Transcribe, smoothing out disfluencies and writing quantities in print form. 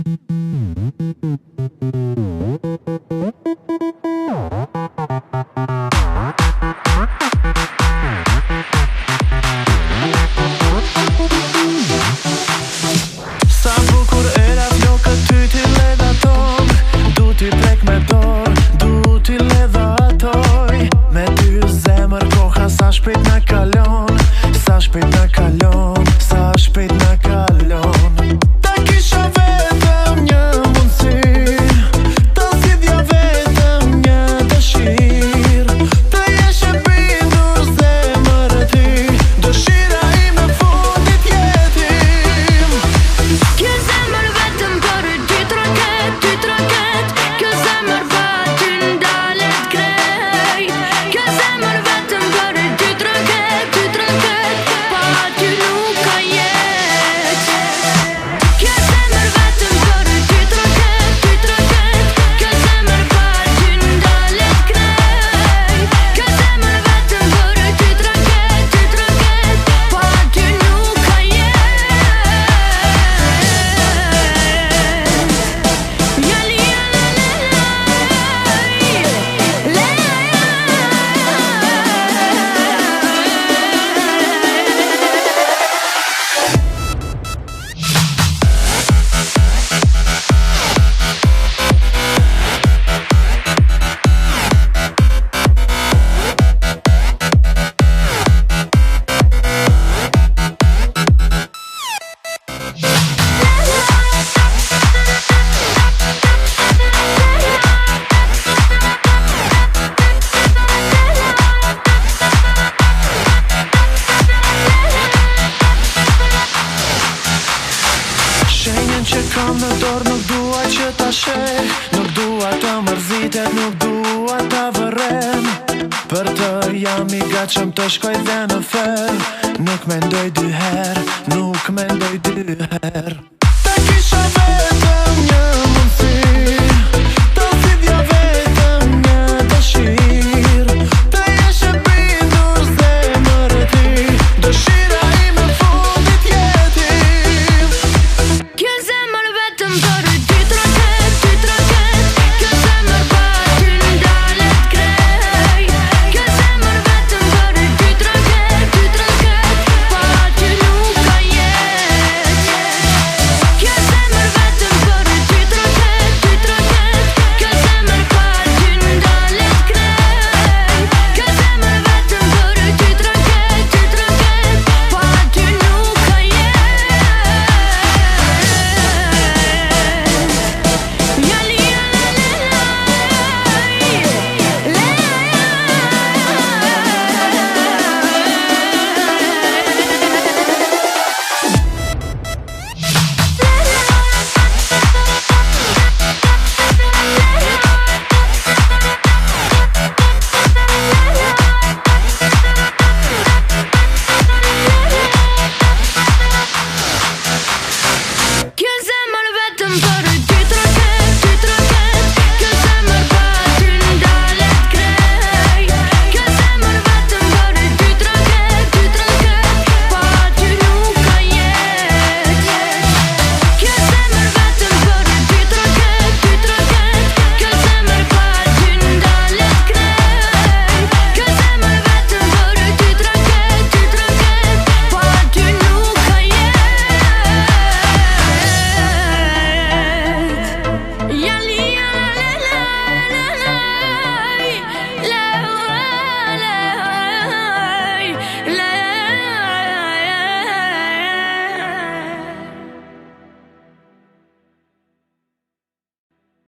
Sa bukur era flokët ty t'i ledha tong, du t'i prek me dorë, du t'i ledha atoj. Me ty zemër koha sa shpejt na kalon, sa shpejt na kalon, sa shpejt na kalon. Ta kisha vetëm një mundësi, ta zgjidhja vetëm një dëshirë, të jesh e bindur zemër e ti, dëshira ime fundit jetim. Kjo zemër vetëm për ty troket, kjo zemër pa ty ndalet krejt. Kjo zemër vetëm për ty troket, pa ty nuk ka jetë. Kjo zemër vetëm për ty troket, kjo zemër pa ty ndalet krejt. Kjo zemër vetëm për ty troket, pa ty nuk ka jetë. Shenjën që kam në dorë nuk dua që ta sheh, nuk dua të mërzitet, nuk dua ta vërem. Për të jam i gatshëm të shkoj dhe në fel, nuk mendoj dy herë, nuk mendoj dy herë. Ta kisha